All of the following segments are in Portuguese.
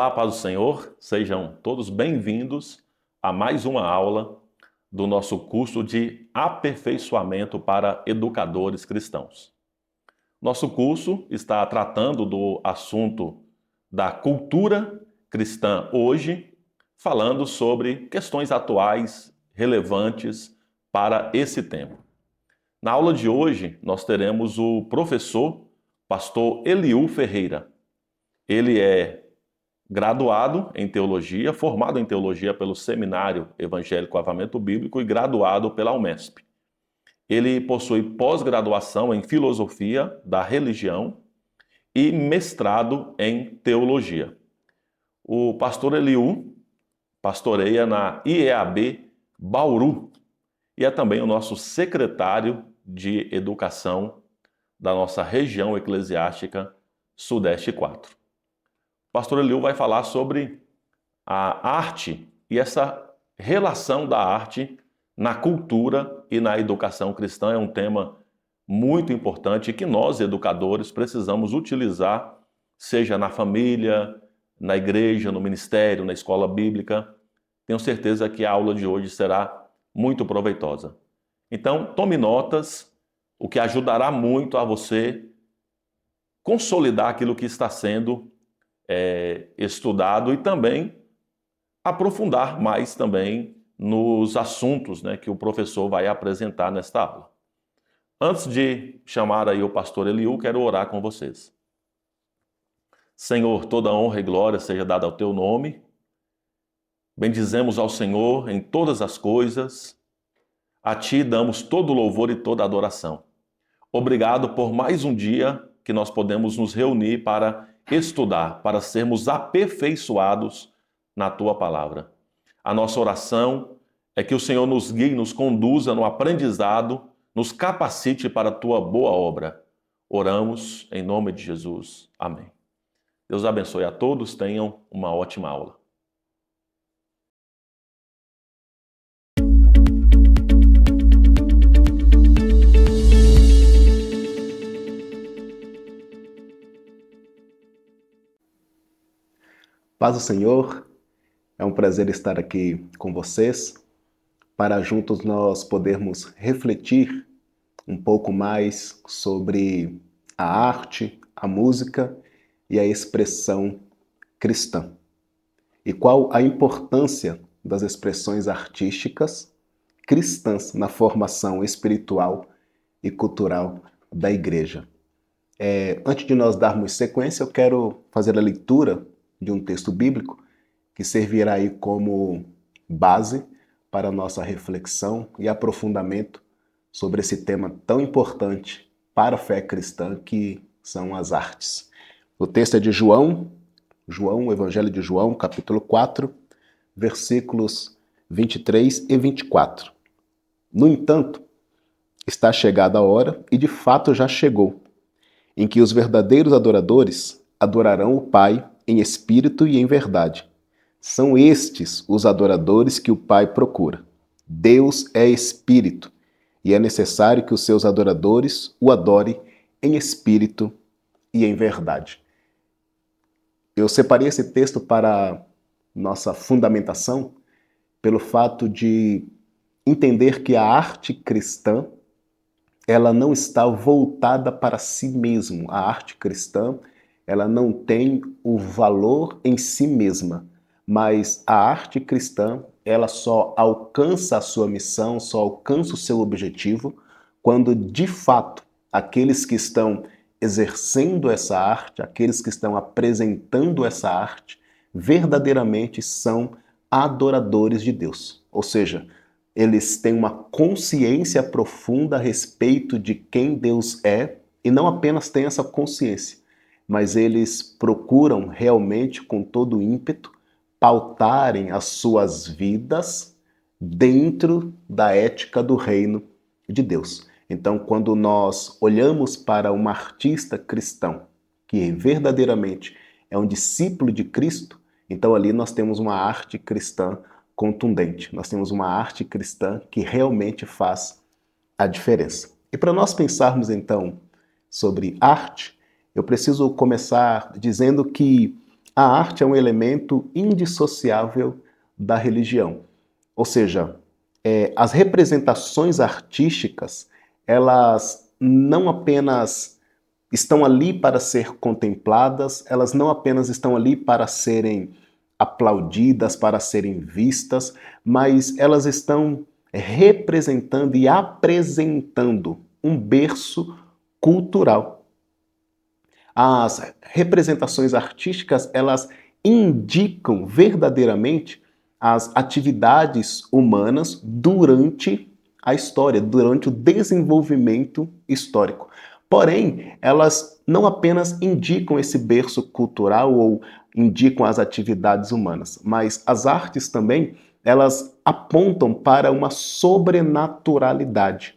Olá, paz do Senhor, sejam todos bem-vindos a mais uma aula do nosso curso de aperfeiçoamento para educadores cristãos. Nosso curso está tratando do assunto da cultura cristã hoje, falando sobre questões atuais, relevantes para esse tempo. Na aula de hoje, nós teremos o professor, pastor Eliú Ferreira. Ele é graduado em teologia, formado em teologia pelo Seminário Evangélico Avivamento Bíblico e graduado pela UMESP. Ele possui pós-graduação em filosofia da religião e mestrado em teologia. O pastor Eliú pastoreia na IEAB Bauru e é também o nosso secretário de educação da nossa região eclesiástica Sudeste 4. O pastor Eliú vai falar sobre a arte e essa relação da arte na cultura e na educação cristã. É um tema muito importante que nós, educadores, precisamos utilizar, seja na família, na igreja, no ministério, na escola bíblica. Tenho certeza que a aula de hoje será muito proveitosa. Então, tome notas, o que ajudará muito a você consolidar aquilo que está sendo estudado e também aprofundar mais também nos assuntos, que o professor vai apresentar nesta aula. Antes de chamar aí o pastor Eliú, quero orar com vocês. Senhor, toda honra e glória seja dada ao teu nome. Bendizemos ao Senhor em todas as coisas. A ti damos todo louvor e toda adoração. Obrigado por mais um dia que nós podemos nos reunir para estudar, para sermos aperfeiçoados na tua palavra. A nossa oração é que o Senhor nos guie, nos conduza no aprendizado, nos capacite para a tua boa obra. Oramos em nome de Jesus. Amém. Deus abençoe a todos, tenham uma ótima aula. Paz do Senhor, é um prazer estar aqui com vocês para juntos nós podermos refletir um pouco mais sobre a arte, a música e a expressão cristã. E qual a importância das expressões artísticas cristãs na formação espiritual e cultural da igreja. Antes de nós darmos sequência, eu quero fazer a leitura de um texto bíblico que servirá aí como base para a nossa reflexão e aprofundamento sobre esse tema tão importante para a fé cristã que são as artes. O texto é de João, o Evangelho de João, capítulo 4, versículos 23 e 24. No entanto, está chegada a hora, e de fato já chegou, em que os verdadeiros adoradores adorarão o Pai em espírito e em verdade. São estes os adoradores que o Pai procura. Deus é espírito, e é necessário que os seus adoradores o adorem em espírito e em verdade. Eu separei esse texto para nossa fundamentação pelo fato de entender que a arte cristã ela não está voltada para si mesmo. A arte cristã ela não tem o valor em si mesma, mas a arte cristã ela só alcança a sua missão, só alcança o seu objetivo quando, de fato, aqueles que estão exercendo essa arte, aqueles que estão apresentando essa arte, verdadeiramente são adoradores de Deus. Ou seja, eles têm uma consciência profunda a respeito de quem Deus é, e não apenas têm essa consciência, mas eles procuram realmente, com todo o ímpeto, pautarem as suas vidas dentro da ética do reino de Deus. Então, quando nós olhamos para um artista cristão, que verdadeiramente é um discípulo de Cristo, então ali nós temos uma arte cristã contundente. Nós temos uma arte cristã que realmente faz a diferença. E para nós pensarmos então sobre arte, eu preciso começar dizendo que a arte é um elemento indissociável da religião. Ou seja, as representações artísticas, elas não apenas estão ali para ser contempladas, elas não apenas estão ali para serem aplaudidas, para serem vistas, mas elas estão representando e apresentando um berço cultural. As representações artísticas, elas indicam verdadeiramente as atividades humanas durante a história, durante o desenvolvimento histórico. Porém, elas não apenas indicam esse berço cultural ou indicam as atividades humanas, mas as artes também, elas apontam para uma sobrenaturalidade.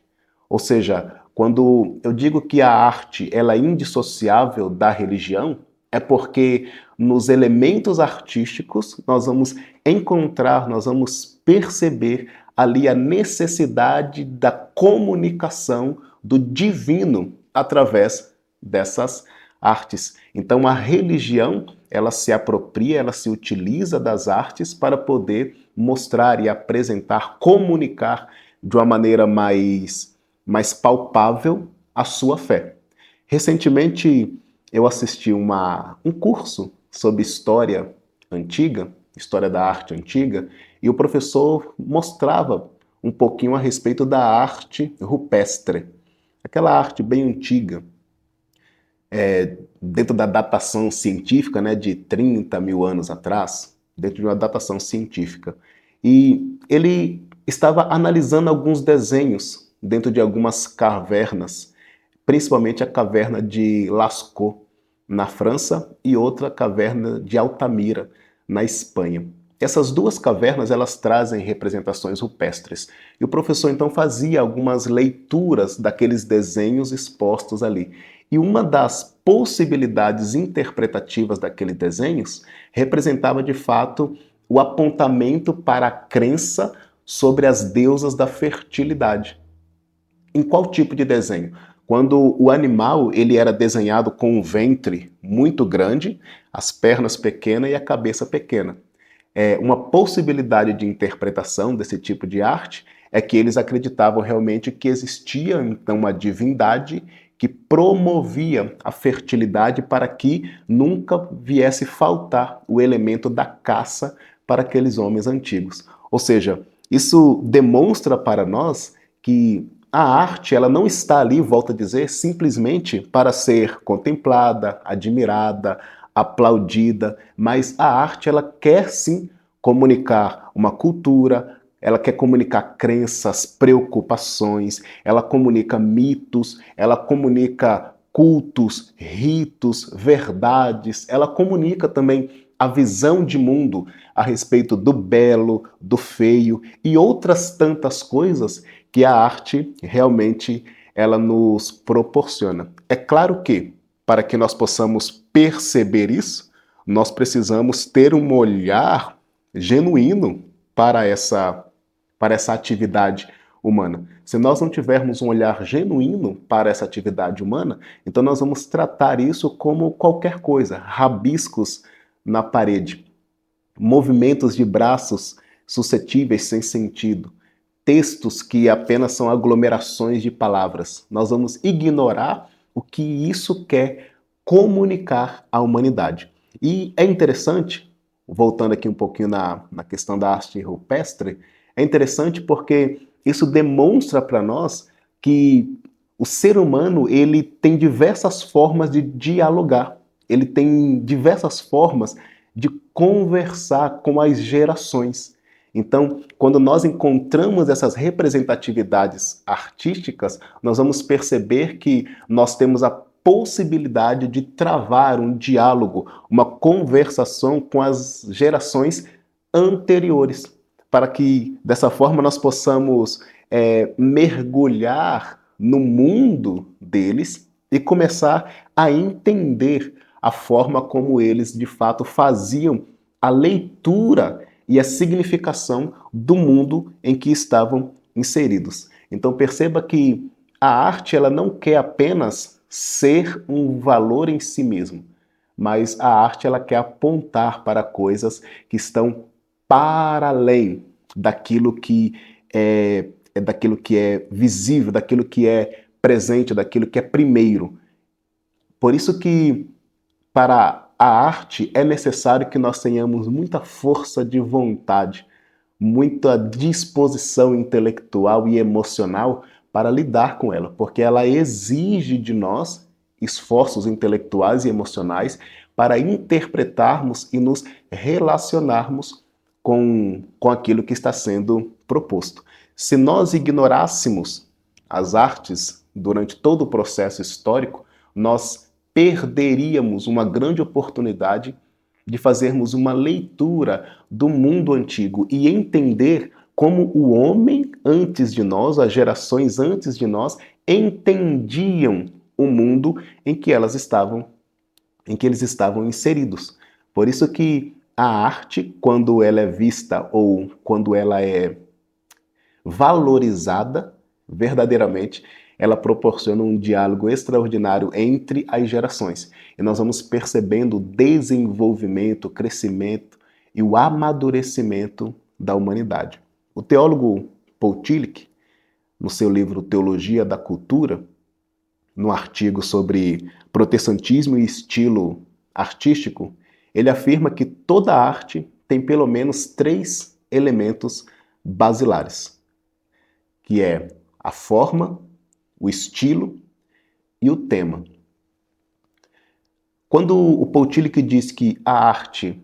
Ou seja, quando eu digo que a arte ela é indissociável da religião, é porque nos elementos artísticos nós vamos encontrar, nós vamos perceber ali a necessidade da comunicação do divino através dessas artes. Então a religião, ela se apropria, ela se utiliza das artes para poder mostrar e apresentar, comunicar de uma maneira mais palpável a sua fé. Recentemente eu assisti um curso sobre história antiga, história da arte antiga, e o professor mostrava um pouquinho a respeito da arte rupestre, aquela arte bem antiga, dentro da datação científica, né, de 30 mil anos atrás, dentro de uma datação científica. E ele estava analisando alguns desenhos dentro de algumas cavernas, principalmente a caverna de Lascaux, na França, e outra caverna de Altamira, na Espanha. Essas duas cavernas, elas trazem representações rupestres. E o professor então fazia algumas leituras daqueles desenhos expostos ali. E uma das possibilidades interpretativas daqueles desenhos representava de fato o apontamento para a crença sobre as deusas da fertilidade. Em qual tipo de desenho? Quando o animal ele era desenhado com um ventre muito grande, as pernas pequenas e a cabeça pequena. Uma possibilidade de interpretação desse tipo de arte é que eles acreditavam realmente que existia então uma divindade que promovia a fertilidade para que nunca viesse faltar o elemento da caça para aqueles homens antigos. Ou seja, isso demonstra para nós que a arte ela não está ali, volto a dizer, simplesmente para ser contemplada, admirada, aplaudida, mas a arte ela quer sim comunicar uma cultura, ela quer comunicar crenças, preocupações, ela comunica mitos, ela comunica cultos, ritos, verdades, ela comunica também a visão de mundo a respeito do belo, do feio e outras tantas coisas que a arte realmente ela nos proporciona. É claro que, para que nós possamos perceber isso, nós precisamos ter um olhar genuíno para essa atividade humana. Se nós não tivermos um olhar genuíno para essa atividade humana, então nós vamos tratar isso como qualquer coisa, rabiscos na parede, movimentos de braços suscetíveis sem sentido, textos que apenas são aglomerações de palavras. Nós vamos ignorar o que isso quer comunicar à humanidade. E é interessante, voltando aqui um pouquinho na questão da arte rupestre, é interessante porque isso demonstra para nós que o ser humano ele tem diversas formas de dialogar, ele tem diversas formas de conversar com as gerações. Então, quando nós encontramos essas representatividades artísticas, nós vamos perceber que nós temos a possibilidade de travar um diálogo, uma conversação com as gerações anteriores, para que dessa forma nós possamos mergulhar no mundo deles e começar a entender a forma como eles de fato faziam a leitura e a significação do mundo em que estavam inseridos. Então perceba que a arte ela não quer apenas ser um valor em si mesmo, mas a arte ela quer apontar para coisas que estão para além daquilo que é visível, daquilo que é presente, daquilo que é primeiro. Por isso que para a arte é necessário que nós tenhamos muita força de vontade, muita disposição intelectual e emocional para lidar com ela, porque ela exige de nós esforços intelectuais e emocionais para interpretarmos e nos relacionarmos com aquilo que está sendo proposto. Se nós ignorássemos as artes durante todo o processo histórico, nós perderíamos uma grande oportunidade de fazermos uma leitura do mundo antigo e entender como o homem antes de nós, as gerações antes de nós, entendiam o mundo em que eles estavam inseridos. Por isso que a arte, quando ela é vista ou quando ela é valorizada verdadeiramente, ela proporciona um diálogo extraordinário entre as gerações. E nós vamos percebendo o desenvolvimento, o crescimento e o amadurecimento da humanidade. O teólogo Paul Tillich, no seu livro Teologia da Cultura, no artigo sobre protestantismo e estilo artístico, ele afirma que toda arte tem pelo menos 3 elementos basilares, que é a forma, o estilo e o tema. Quando o Paul Tillich diz que a arte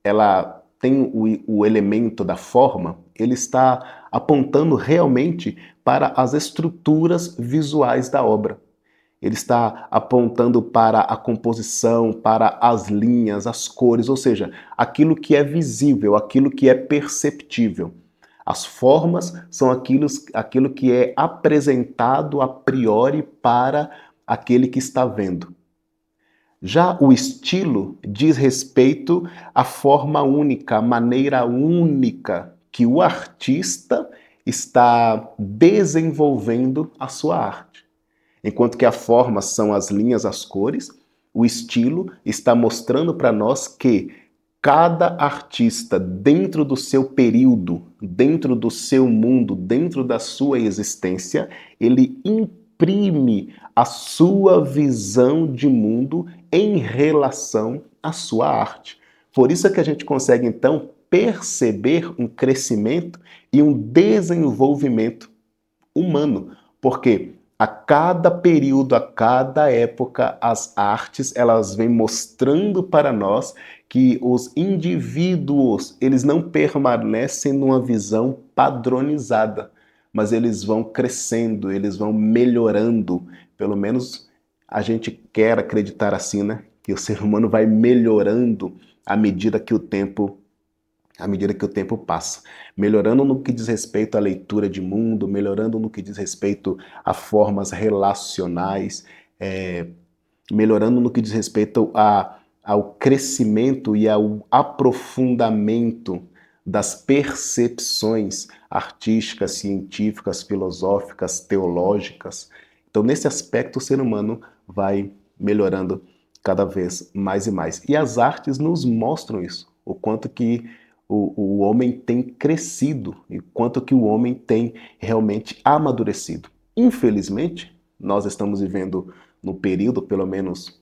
ela tem o elemento da forma, ele está apontando realmente para as estruturas visuais da obra. Ele está apontando para a composição, para as linhas, as cores, ou seja, aquilo que é visível, aquilo que é perceptível. As formas são aquilo que é apresentado a priori para aquele que está vendo. Já o estilo diz respeito à forma única, à maneira única que o artista está desenvolvendo a sua arte. Enquanto que a forma são as linhas, as cores, o estilo está mostrando para nós que cada artista, dentro do seu período, dentro do seu mundo, dentro da sua existência, ele imprime a sua visão de mundo em relação à sua arte. Por isso é que a gente consegue, então, perceber um crescimento e um desenvolvimento humano, porque a cada período, a cada época, as artes, elas vêm mostrando para nós que os indivíduos, eles não permanecem numa visão padronizada, mas eles vão crescendo, eles vão melhorando. Pelo menos a gente quer acreditar assim, né? Que o ser humano vai melhorando à medida que o tempo passa, melhorando no que diz respeito à leitura de mundo, melhorando no que diz respeito a formas relacionais, melhorando no que diz respeito ao crescimento e ao aprofundamento das percepções artísticas, científicas, filosóficas, teológicas. Então, nesse aspecto, o ser humano vai melhorando cada vez mais e mais. E as artes nos mostram isso, o quanto que o homem tem crescido e quanto que o homem tem realmente amadurecido. Infelizmente, nós estamos vivendo no período, pelo menos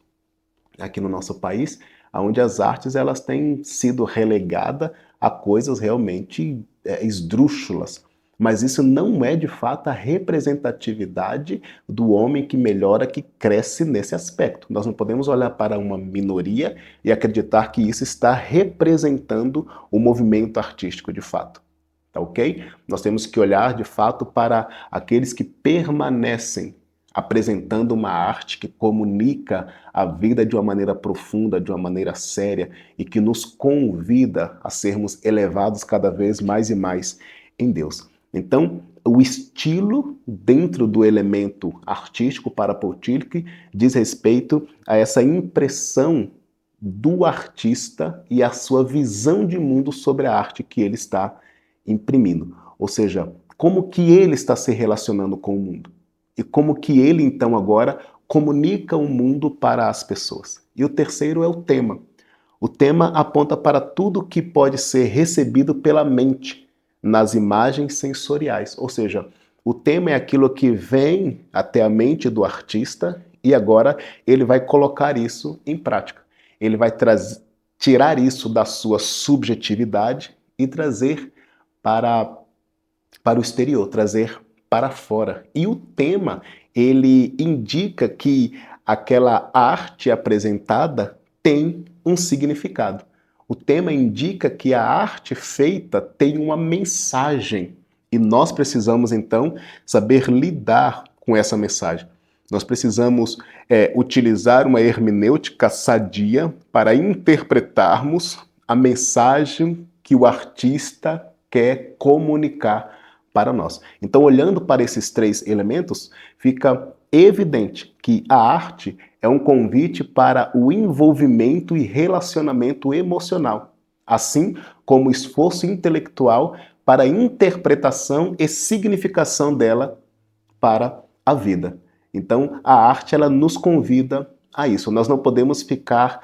aqui no nosso país, onde as artes elas têm sido relegadas a coisas realmente esdrúxulas. Mas isso não é de fato a representatividade do homem que melhora, que cresce nesse aspecto. Nós não podemos olhar para uma minoria e acreditar que isso está representando o movimento artístico de fato. Tá ok? Nós temos que olhar de fato para aqueles que permanecem apresentando uma arte que comunica a vida de uma maneira profunda, de uma maneira séria e que nos convida a sermos elevados cada vez mais e mais em Deus. Então, o estilo dentro do elemento artístico para Paul Tillich diz respeito a essa impressão do artista e a sua visão de mundo sobre a arte que ele está imprimindo. Ou seja, como que ele está se relacionando com o mundo. E como que ele, então, agora comunica o mundo para as pessoas. E o terceiro é o tema. O tema aponta para tudo que pode ser recebido pela mente nas imagens sensoriais. Ou seja, o tema é aquilo que vem até a mente do artista e agora ele vai colocar isso em prática. Ele vai tirar isso da sua subjetividade e trazer para o exterior, trazer para fora. E o tema, ele indica que aquela arte apresentada tem um significado. O tema indica que a arte feita tem uma mensagem e nós precisamos então saber lidar com essa mensagem. Nós precisamos utilizar uma hermenêutica sadia para interpretarmos a mensagem que o artista quer comunicar para nós. Então, olhando para esses três elementos, fica evidente que a arte é um convite para o envolvimento e relacionamento emocional, assim como o esforço intelectual para a interpretação e significação dela para a vida. Então, a arte ela nos convida a isso. Nós não podemos ficar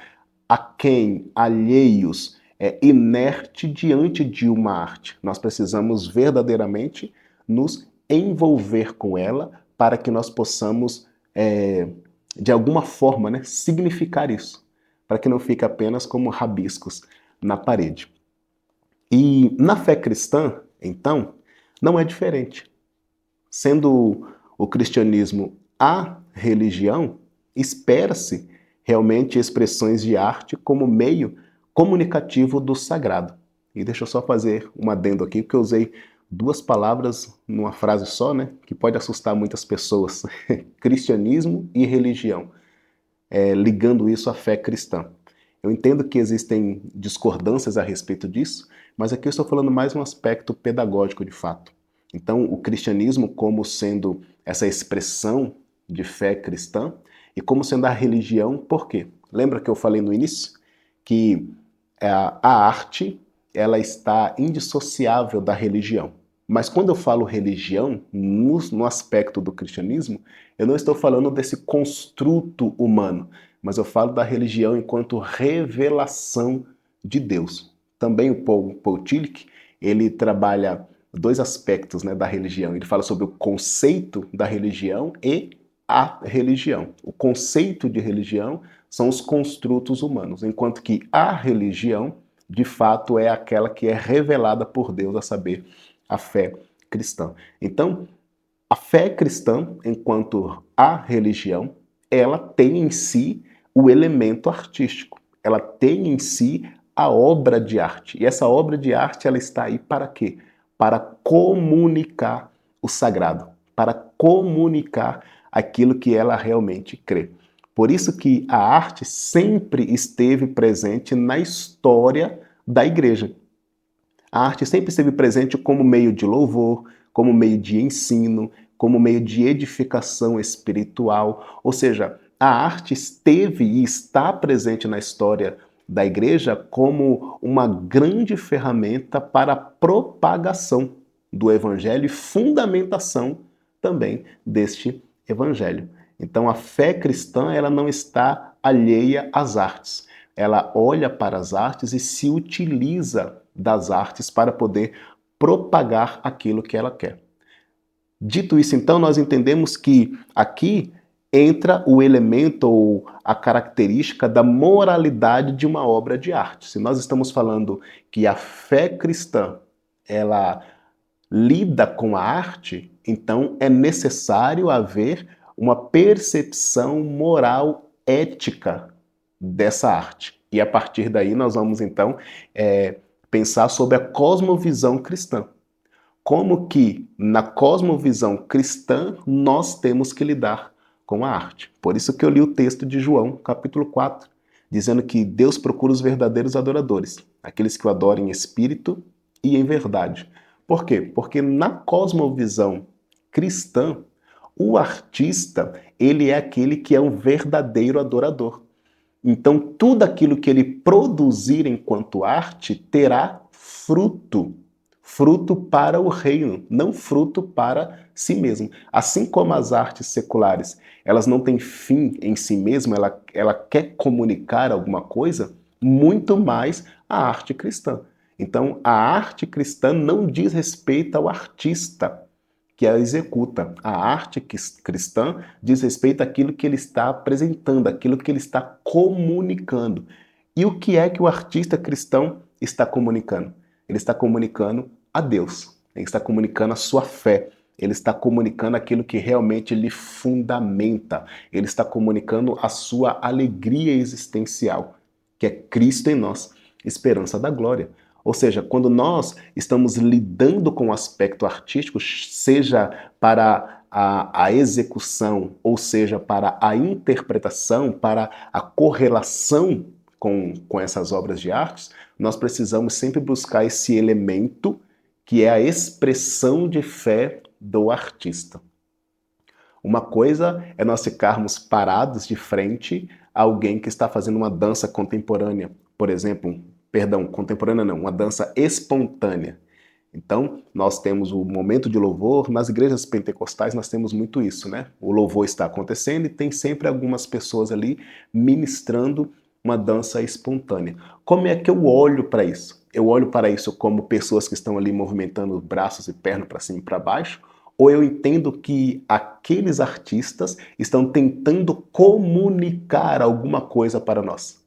aquém, alheios, inerte diante de uma arte. Nós precisamos verdadeiramente nos envolver com ela para que nós possamos, de alguma forma, né, significar isso, para que não fique apenas como rabiscos na parede. E na fé cristã, então, não é diferente. Sendo o cristianismo a religião, espera-se realmente expressões de arte como meio comunicativo do sagrado. E deixa eu só fazer um adendo aqui, porque eu usei duas palavras numa frase só, né, que pode assustar muitas pessoas. Cristianismo e religião, ligando isso à fé cristã. Eu entendo que existem discordâncias a respeito disso, mas aqui eu estou falando mais um aspecto pedagógico de fato. Então, o cristianismo como sendo essa expressão de fé cristã e como sendo a religião, por quê? Lembra que eu falei no início que a arte ela está indissociável da religião. Mas quando eu falo religião, no aspecto do cristianismo, eu não estou falando desse construto humano, mas eu falo da religião enquanto revelação de Deus. Também o Paul Tillich, ele trabalha dois aspectos, né, da religião. Ele fala sobre o conceito da religião e a religião. O conceito de religião são os construtos humanos, enquanto que a religião, de fato, é aquela que é revelada por Deus, a saber, a fé cristã. Então, a fé cristã, enquanto a religião, ela tem em si o elemento artístico. Ela tem em si a obra de arte. E essa obra de arte, ela está aí para quê? Para comunicar o sagrado, para comunicar aquilo que ela realmente crê. Por isso que a arte sempre esteve presente na história da igreja. A arte sempre esteve presente como meio de louvor, como meio de ensino, como meio de edificação espiritual. Ou seja, a arte esteve e está presente na história da igreja como uma grande ferramenta para a propagação do evangelho e fundamentação também deste evangelho. Então a fé cristã ela não está alheia às artes. Ela olha para as artes e se utiliza das artes para poder propagar aquilo que ela quer. Dito isso, então, nós entendemos que aqui entra o elemento ou a característica da moralidade de uma obra de arte. Se nós estamos falando que a fé cristã, ela lida com a arte, então é necessário haver uma percepção moral ética dessa arte. E a partir daí nós vamos então pensar sobre a cosmovisão cristã. Como que na cosmovisão cristã nós temos que lidar com a arte. Por isso que eu li o texto de João, capítulo 4, dizendo que Deus procura os verdadeiros adoradores, aqueles que o adoram em espírito e em verdade. Por quê? Porque na cosmovisão cristã, o artista, ele é aquele que é um verdadeiro adorador. Então, tudo aquilo que ele produzir enquanto arte terá fruto. fruto para o reino, não fruto para si mesmo. Assim como as artes seculares, elas não têm fim em si mesma, ela quer comunicar alguma coisa, muito mais a arte cristã. Então, a arte cristã não diz respeito ao artista que a executa. A arte cristã diz respeito àquilo que ele está apresentando, àquilo que ele está comunicando. E o que é que o artista cristão está comunicando? Ele está comunicando a Deus, ele está comunicando a sua fé, ele está comunicando aquilo que realmente lhe fundamenta, ele está comunicando a sua alegria existencial, que é Cristo em nós, esperança da glória. Ou seja, quando nós estamos lidando com o aspecto artístico, seja para a execução, ou seja, para a interpretação, para a correlação com essas obras de arte, nós precisamos sempre buscar esse elemento que é a expressão de fé do artista. Uma coisa é nós ficarmos parados de frente a alguém que está fazendo uma dança contemporânea, por exemplo, contemporânea não, uma dança espontânea. Então, nós temos o momento de louvor, nas igrejas pentecostais nós temos muito isso, né? O louvor está acontecendo e tem sempre algumas pessoas ali ministrando uma dança espontânea. Como é que eu olho para isso? Eu olho para isso como pessoas que estão ali movimentando os braços e pernas para cima e para baixo? Ou eu entendo que aqueles artistas estão tentando comunicar alguma coisa para nós?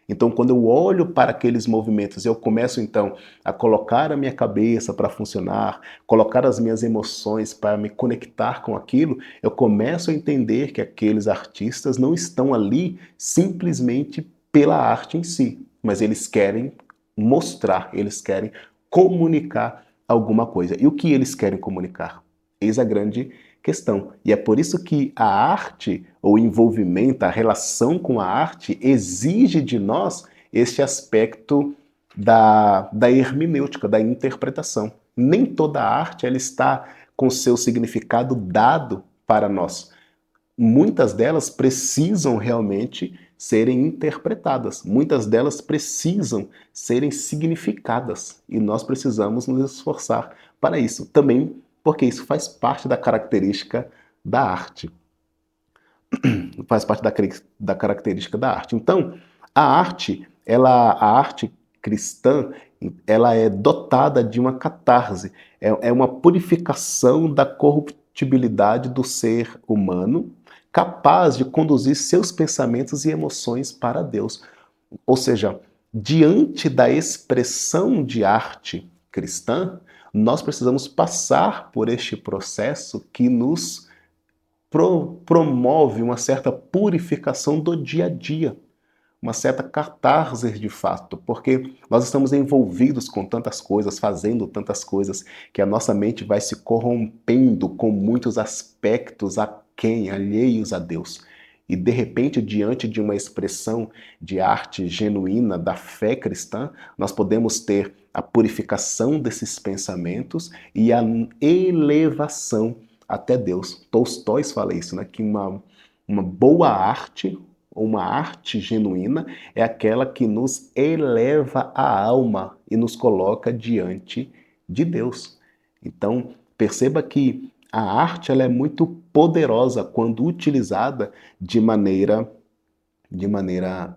Então, quando eu olho para aqueles movimentos, eu começo então a colocar a minha cabeça para funcionar, colocar as minhas emoções para me conectar com aquilo, eu começo a entender que aqueles artistas não estão ali simplesmente pela arte em si, mas eles querem mostrar, eles querem comunicar alguma coisa. E o que eles querem comunicar? Eis a grande questão. E é por isso que a arte, o envolvimento, a relação com a arte exige de nós este aspecto da hermenêutica, da interpretação. Nem toda arte ela está com seu significado dado para nós. Muitas delas precisam realmente serem interpretadas. Muitas delas precisam serem significadas. E nós precisamos nos esforçar para isso. Também porque isso faz parte da característica da arte. Faz parte da característica da arte. Então, a arte cristã, ela é dotada de uma catarse, é uma purificação da corruptibilidade do ser humano, capaz de conduzir seus pensamentos e emoções para Deus. Ou seja, diante da expressão de arte cristã, nós precisamos passar por este processo que nos promove uma certa purificação do dia a dia, uma certa catarse de fato, porque nós estamos envolvidos com tantas coisas, fazendo tantas coisas, que a nossa mente vai se corrompendo com muitos aspectos alheios a Deus. E de repente, diante de uma expressão de arte genuína da fé cristã, nós podemos ter a purificação desses pensamentos e a elevação até Deus. Tolstói fala isso, né? Que uma boa arte, ou uma arte genuína, é aquela que nos eleva a alma e nos coloca diante de Deus. Então, perceba que a arte ela é muito poderosa quando utilizada de maneira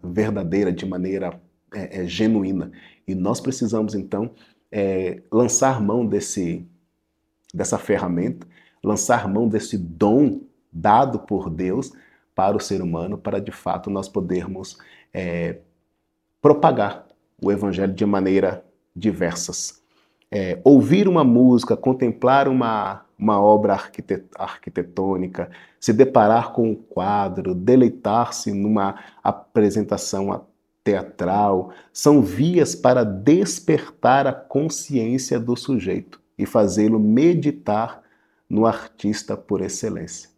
verdadeira, de maneira genuína. E nós precisamos, então, lançar mão dessa ferramenta, lançar mão desse dom dado por Deus para o ser humano, para de fato nós podermos propagar o Evangelho de maneira diversas. Ouvir uma música, contemplar uma obra arquitetônica, se deparar com um quadro, deleitar-se numa apresentação teatral, são vias para despertar a consciência do sujeito e fazê-lo meditar no artista por excelência.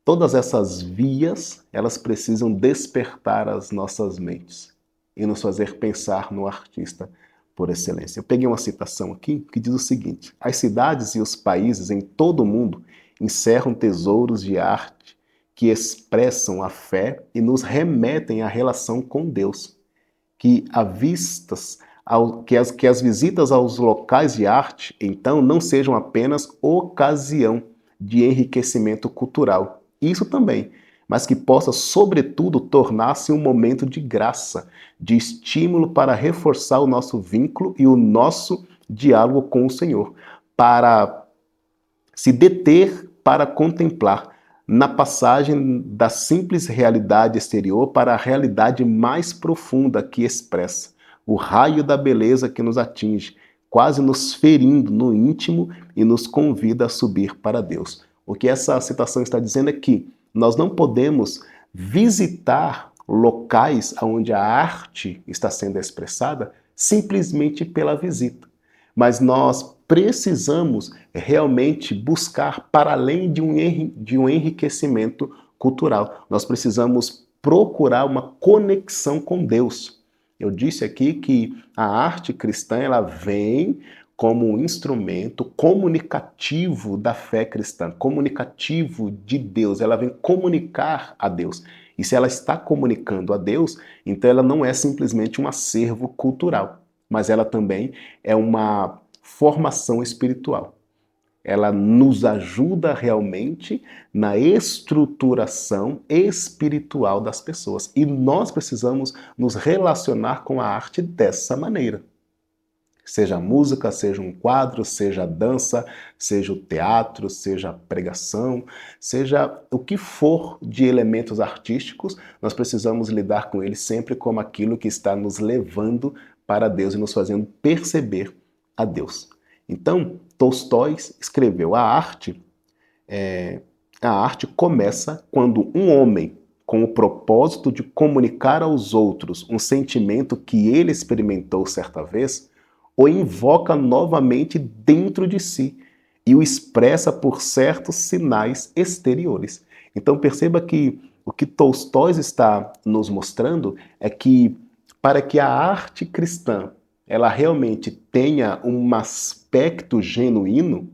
Todas essas vias, elas precisam despertar as nossas mentes e nos fazer pensar no artista por excelência. Eu peguei uma citação aqui que diz o seguinte: as cidades e os países em todo o mundo encerram tesouros de arte que expressam a fé e nos remetem à relação com Deus, que que as visitas aos locais de arte, então, não sejam apenas ocasião de enriquecimento cultural. Isso também, mas que possa, sobretudo, tornar-se um momento de graça, de estímulo para reforçar o nosso vínculo e o nosso diálogo com o Senhor, para se deter para contemplar na passagem da simples realidade exterior para a realidade mais profunda que expressa o raio da beleza que nos atinge, quase nos ferindo no íntimo e nos convida a subir para Deus. O que essa citação está dizendo é que nós não podemos visitar locais onde a arte está sendo expressada simplesmente pela visita, mas nós precisamos realmente buscar para além de um enriquecimento cultural. Nós precisamos procurar uma conexão com Deus. Eu disse aqui que a arte cristã ela vem como um instrumento comunicativo da fé cristã, comunicativo de Deus. Ela vem comunicar a Deus. E se ela está comunicando a Deus, então ela não é simplesmente um acervo cultural, mas ela também é uma formação espiritual. Ela nos ajuda realmente na estruturação espiritual das pessoas. E nós precisamos nos relacionar com a arte dessa maneira. Seja a música, seja um quadro, seja a dança, seja o teatro, seja a pregação, seja o que for de elementos artísticos, nós precisamos lidar com eles sempre como aquilo que está nos levando para Deus e nos fazendo perceber a Deus. Então, Tolstói escreveu: a arte começa quando um homem, com o propósito de comunicar aos outros um sentimento que ele experimentou certa vez, o invoca novamente dentro de si e o expressa por certos sinais exteriores. Então perceba que o que Tolstói está nos mostrando é que para que a arte cristã ela realmente tenha um aspecto genuíno,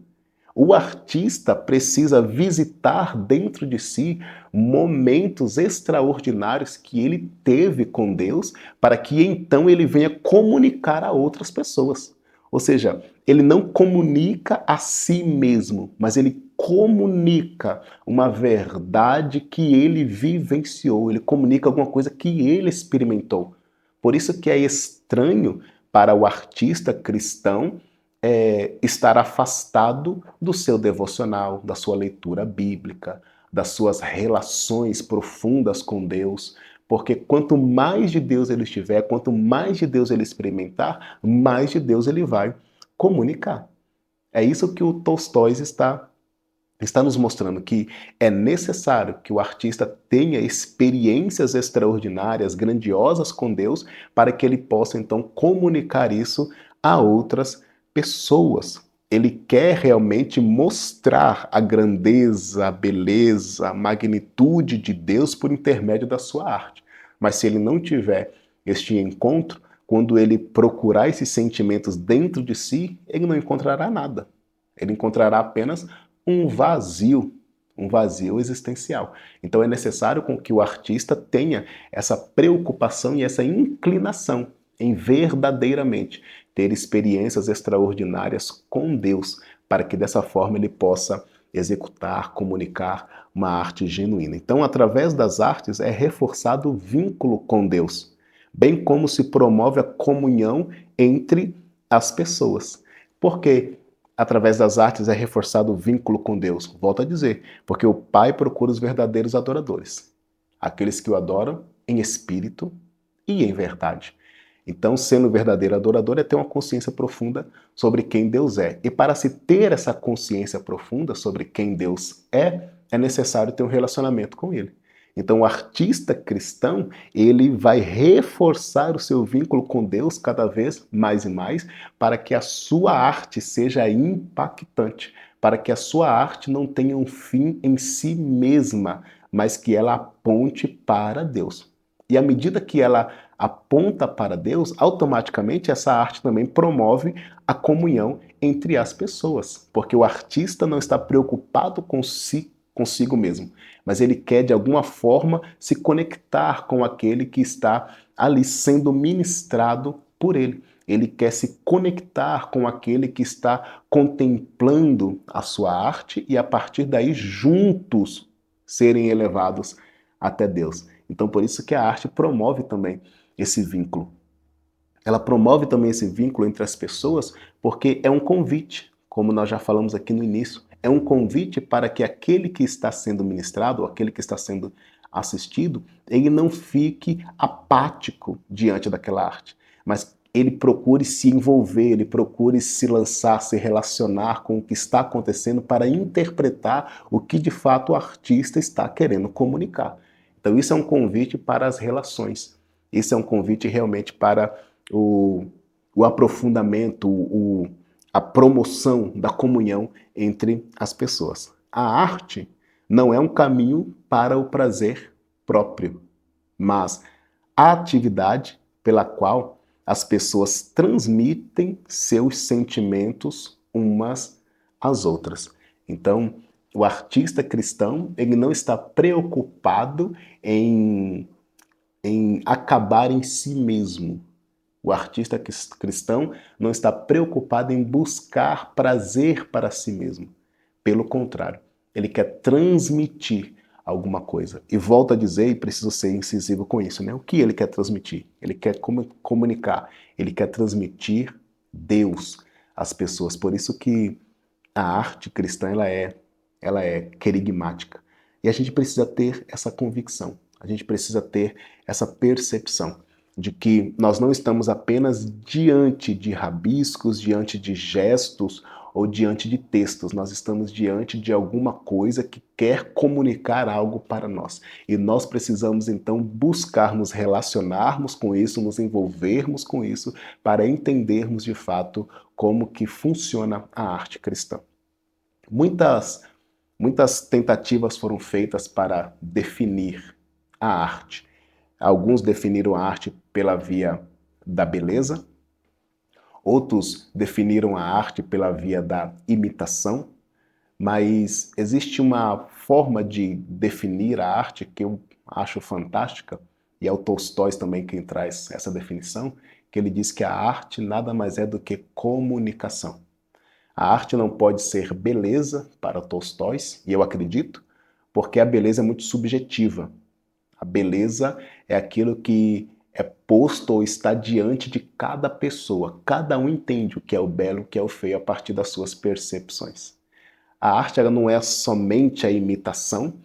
o artista precisa visitar dentro de si momentos extraordinários que ele teve com Deus, para que então ele venha comunicar a outras pessoas. Ou seja, ele não comunica a si mesmo, mas ele comunica uma verdade que ele vivenciou, ele comunica alguma coisa que ele experimentou. Por isso que é estranho para o artista cristão estar afastado do seu devocional, da sua leitura bíblica, das suas relações profundas com Deus, porque quanto mais de Deus ele estiver, quanto mais de Deus ele experimentar, mais de Deus ele vai comunicar. É isso que o Tolstói está nos mostrando, que é necessário que o artista tenha experiências extraordinárias, grandiosas com Deus, para que ele possa então comunicar isso a outras pessoas. Ele quer realmente mostrar a grandeza, a beleza, a magnitude de Deus por intermédio da sua arte. Mas se ele não tiver este encontro, quando ele procurar esses sentimentos dentro de si, ele não encontrará nada. Ele encontrará apenas um vazio existencial. Então é necessário com que o artista tenha essa preocupação e essa inclinação em verdadeiramente ter experiências extraordinárias com Deus, para que dessa forma ele possa executar, comunicar uma arte genuína. Então, através das artes é reforçado o vínculo com Deus, bem como se promove a comunhão entre as pessoas. Por quê? Através das artes é reforçado o vínculo com Deus. Volto a dizer, porque o Pai procura os verdadeiros adoradores, aqueles que o adoram em espírito e em verdade. Então, sendo verdadeiro adorador é ter uma consciência profunda sobre quem Deus é. E para se ter essa consciência profunda sobre quem Deus é necessário ter um relacionamento com Ele. Então, o artista cristão, ele vai reforçar o seu vínculo com Deus cada vez mais e mais, para que a sua arte seja impactante, para que a sua arte não tenha um fim em si mesma, mas que ela aponte para Deus. E à medida que ela aponta para Deus, automaticamente essa arte também promove a comunhão entre as pessoas, porque o artista não está preocupado consigo mesmo, mas ele quer de alguma forma se conectar com aquele que está ali sendo ministrado por ele. ele quer se conectar com aquele que está contemplando a sua arte e a partir daí juntos serem elevados até Deus. Então por isso que a arte promove também esse vínculo. Ela promove também esse vínculo entre as pessoas porque é um convite, como nós já falamos aqui no início, é um convite para que aquele que está sendo ministrado, ou aquele que está sendo assistido, ele não fique apático diante daquela arte, mas ele procure se envolver, ele procure se lançar, se relacionar com o que está acontecendo para interpretar o que de fato o artista está querendo comunicar. Então isso é um convite para as relações, isso é um convite realmente para o, o aprofundamento, a promoção da comunhão entre as pessoas. A arte não é um caminho para o prazer próprio, mas a atividade pela qual as pessoas transmitem seus sentimentos umas às outras. Então, o artista cristão, ele não está preocupado em acabar em si mesmo. O artista cristão não está preocupado em buscar prazer para si mesmo. Pelo contrário, ele quer transmitir alguma coisa. E volto a dizer, e preciso ser incisivo com isso, né? O que ele quer transmitir? Ele quer comunicar, ele quer transmitir Deus às pessoas. Por isso que a arte cristã ela é querigmática. E a gente precisa ter essa convicção, a gente precisa ter essa percepção de que nós não estamos apenas diante de rabiscos, diante de gestos ou diante de textos, nós estamos diante de alguma coisa que quer comunicar algo para nós. E nós precisamos então buscar nos relacionarmos com isso, nos envolvermos com isso, para entendermos de fato como que funciona a arte cristã. Muitas tentativas foram feitas para definir a arte. Alguns definiram a arte pela via da beleza, outros definiram a arte pela via da imitação, mas existe uma forma de definir a arte que eu acho fantástica, e é o Tolstói também quem traz essa definição, que ele diz que a arte nada mais é do que comunicação. A arte não pode ser beleza para Tolstói, e eu acredito, porque a beleza é muito subjetiva. A beleza é aquilo que é posto ou está diante de cada pessoa. Cada um entende o que é o belo, o que é o feio a partir das suas percepções. A arte ela não é somente a imitação,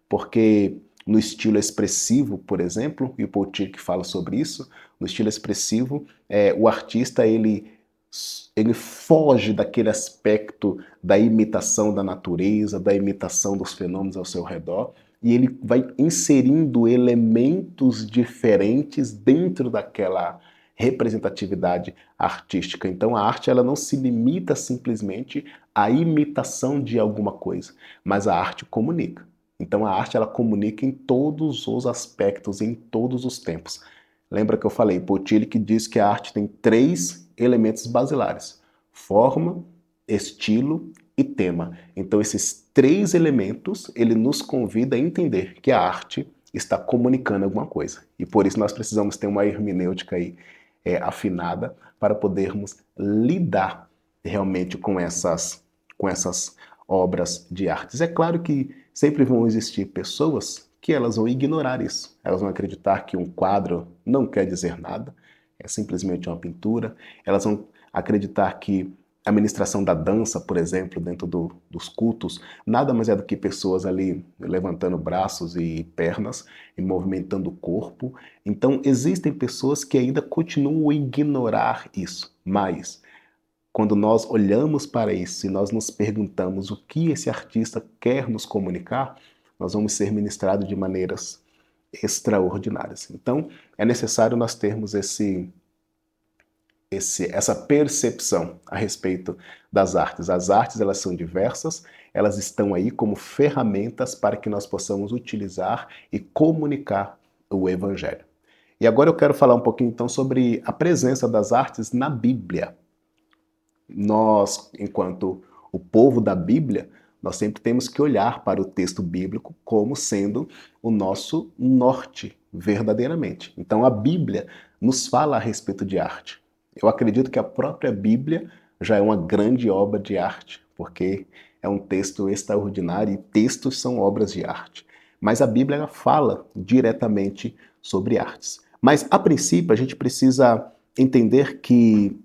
porque no estilo expressivo, por exemplo, e o Poutilho fala sobre isso, no estilo expressivo, o artista ele foge daquele aspecto da imitação da natureza, da imitação dos fenômenos ao seu redor, e ele vai inserindo elementos diferentes dentro daquela representatividade artística. Então a arte ela não se limita simplesmente à imitação de alguma coisa, mas a arte comunica. Então a arte ela comunica em todos os aspectos, em todos os tempos. Lembra que eu falei, Poutilho que diz que a arte tem 3 elementos basilares: forma, estilo e tema. Então esses 3 elementos, ele nos convida a entender que a arte está comunicando alguma coisa. E por isso nós precisamos ter uma hermenêutica aí afinada para podermos lidar realmente com essas obras de artes. É claro que sempre vão existir pessoas que elas vão ignorar isso. Elas vão acreditar que um quadro não quer dizer nada, é simplesmente uma pintura. Elas vão acreditar que a ministração da dança, por exemplo, dentro dos cultos, nada mais é do que pessoas ali levantando braços e pernas e movimentando o corpo. Então, existem pessoas que ainda continuam a ignorar isso, mas quando nós olhamos para isso e nós nos perguntamos o que esse artista quer nos comunicar, nós vamos ser ministrados de maneiras extraordinárias. Então, é necessário nós termos essa percepção a respeito das artes. As artes, elas são diversas, elas estão aí como ferramentas para que nós possamos utilizar e comunicar o Evangelho. E agora eu quero falar um pouquinho então sobre a presença das artes na Bíblia. Nós, enquanto o povo da Bíblia, nós sempre temos que olhar para o texto bíblico como sendo o nosso norte, verdadeiramente. Então a Bíblia nos fala a respeito de arte. Eu acredito que a própria Bíblia já é uma grande obra de arte, porque é um texto extraordinário e textos são obras de arte. Mas a Bíblia ela fala diretamente sobre artes. Mas, a princípio, a gente precisa entender que,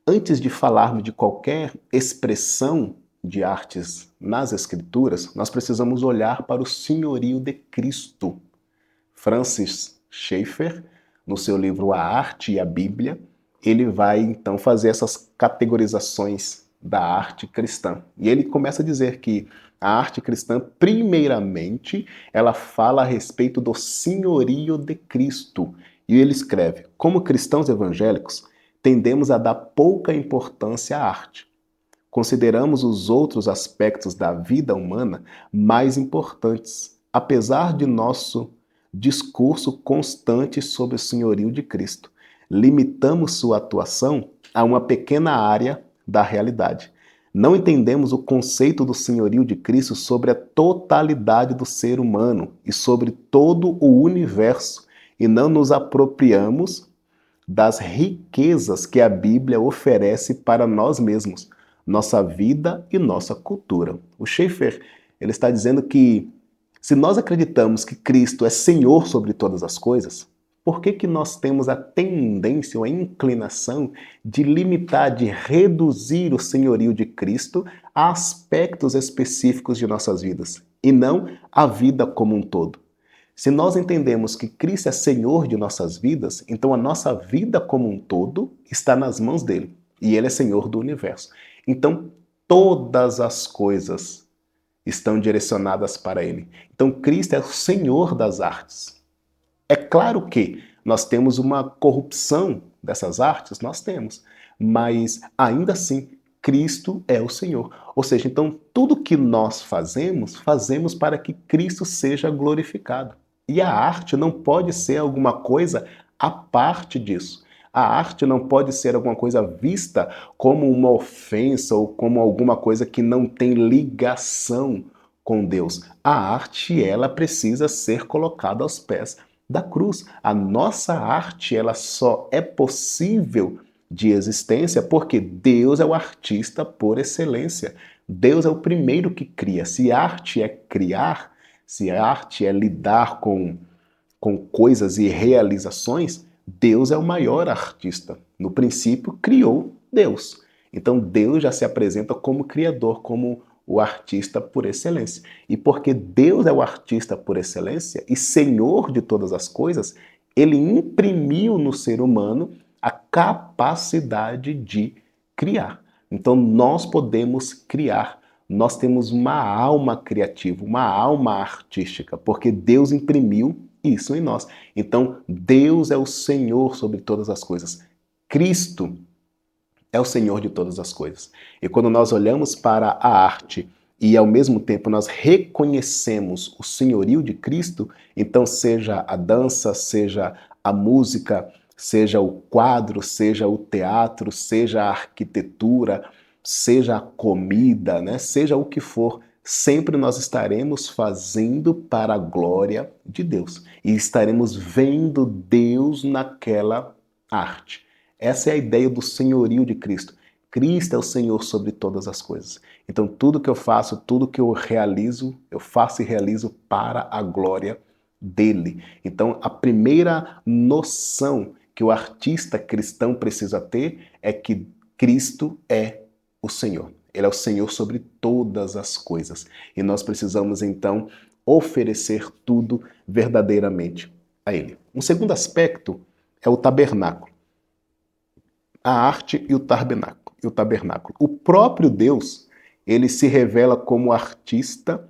antes de falarmos de qualquer expressão de artes nas Escrituras, nós precisamos olhar para o senhorio de Cristo. Francis Schaeffer, no seu livro A Arte e a Bíblia, ele vai então fazer essas categorizações da arte cristã. E ele começa a dizer que a arte cristã, primeiramente, ela fala a respeito do senhorio de Cristo. E ele escreve: como cristãos evangélicos, tendemos a dar pouca importância à arte. Consideramos os outros aspectos da vida humana mais importantes, apesar de nosso discurso constante sobre o senhorio de Cristo. Limitamos sua atuação a uma pequena área da realidade. Não entendemos o conceito do senhorio de Cristo sobre a totalidade do ser humano e sobre todo o universo, e não nos apropriamos das riquezas que a Bíblia oferece para nós mesmos, nossa vida e nossa cultura. O Schaeffer, ele está dizendo que se nós acreditamos que Cristo é Senhor sobre todas as coisas, por que nós temos a tendência ou a inclinação de limitar, de reduzir o senhorio de Cristo a aspectos específicos de nossas vidas e não a vida como um todo? Se nós entendemos que Cristo é Senhor de nossas vidas, então a nossa vida como um todo está nas mãos dele e ele é Senhor do universo. Então todas as coisas estão direcionadas para ele. Então Cristo é o Senhor das artes. É claro que nós temos uma corrupção dessas artes, nós temos, mas ainda assim Cristo é o Senhor. Ou seja, então tudo que nós fazemos, fazemos para que Cristo seja glorificado. E a arte não pode ser alguma coisa à parte disso. A arte não pode ser alguma coisa vista como uma ofensa ou como alguma coisa que não tem ligação com Deus. A arte, ela precisa ser colocada aos pés da cruz. A nossa arte, ela só é possível de existência porque Deus é o artista por excelência. Deus é o primeiro que cria. Se arte é criar, se arte é lidar com coisas e realizações, Deus é o maior artista. No princípio, criou Deus. Então, Deus já se apresenta como criador, como o artista por excelência. E porque Deus é o artista por excelência e Senhor de todas as coisas, ele imprimiu no ser humano a capacidade de criar. Então, nós podemos criar. Nós temos uma alma criativa, uma alma artística, porque Deus imprimiu isso em nós. Então, Deus é o Senhor sobre todas as coisas. Cristo é o Senhor de todas as coisas. E quando nós olhamos para a arte e ao mesmo tempo nós reconhecemos o senhorio de Cristo, então seja a dança, seja a música, seja o quadro, seja o teatro, seja a arquitetura, seja a comida, né? Seja o que for, sempre nós estaremos fazendo para a glória de Deus. E estaremos vendo Deus naquela arte. Essa é a ideia do senhorio de Cristo. Cristo é o Senhor sobre todas as coisas. Então tudo que eu faço, tudo que eu realizo, eu faço e realizo para a glória dele. Então a primeira noção que o artista cristão precisa ter é que Cristo é o Senhor. Ele é o Senhor sobre todas as coisas. E nós precisamos então oferecer tudo verdadeiramente a Ele. Um segundo aspecto é o tabernáculo. A arte e o tabernáculo. O próprio Deus, ele se revela como artista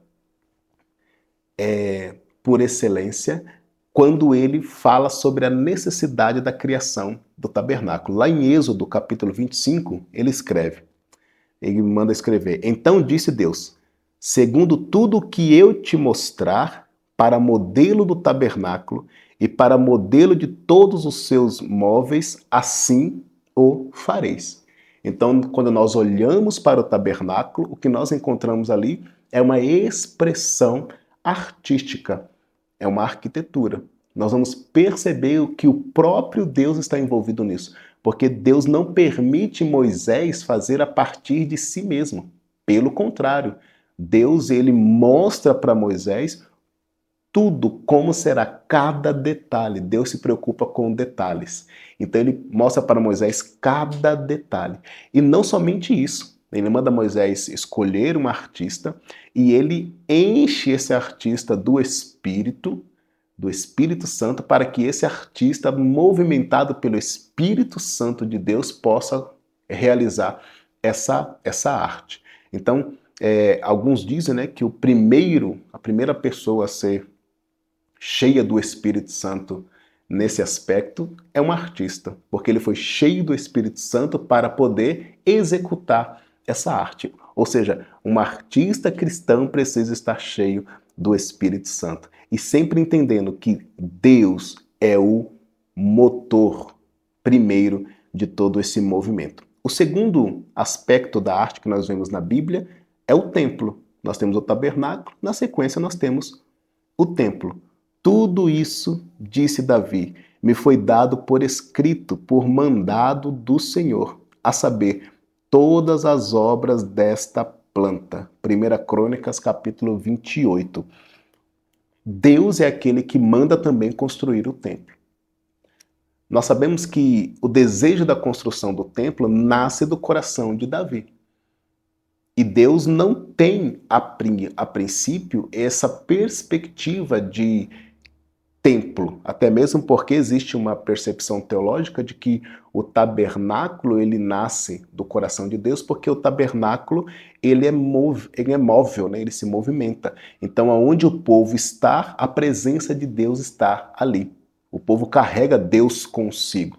por excelência quando ele fala sobre a necessidade da criação do tabernáculo. Lá em Êxodo, capítulo 25, ele manda escrever: então disse Deus, segundo tudo que eu te mostrar, para modelo do tabernáculo e para modelo de todos os seus móveis, assim o fareis. Então, quando nós olhamos para o tabernáculo, o que nós encontramos ali é uma expressão artística, é uma arquitetura. Nós vamos perceber que o próprio Deus está envolvido nisso. Porque Deus não permite Moisés fazer a partir de si mesmo. Pelo contrário, Deus ele mostra para Moisés tudo, como será cada detalhe. Deus se preocupa com detalhes. Então ele mostra para Moisés cada detalhe. E não somente isso. Ele manda Moisés escolher um artista e ele enche esse artista do Espírito Santo, para que esse artista, movimentado pelo Espírito Santo de Deus, possa realizar essa arte. Então, alguns dizem, né, que a primeira pessoa a ser cheia do Espírito Santo nesse aspecto é um artista, porque ele foi cheio do Espírito Santo para poder executar essa arte. Ou seja, um artista cristão precisa estar cheio do Espírito Santo. E sempre entendendo que Deus é o motor primeiro de todo esse movimento. O segundo aspecto da arte que nós vemos na Bíblia é o templo. Nós temos o tabernáculo, na sequência nós temos o templo. Tudo isso, disse Davi, me foi dado por escrito, por mandado do Senhor, a saber, todas as obras desta planta. 1 Crônicas, capítulo 28. Deus é aquele que manda também construir o templo. Nós sabemos que o desejo da construção do templo nasce do coração de Davi. E Deus não tem, a princípio, essa perspectiva de templo, até mesmo porque existe uma percepção teológica de que o tabernáculo ele nasce do coração de Deus, porque o tabernáculo ele é móvel, né? Ele se movimenta. Então, aonde o povo está, a presença de Deus está ali. O povo carrega Deus consigo.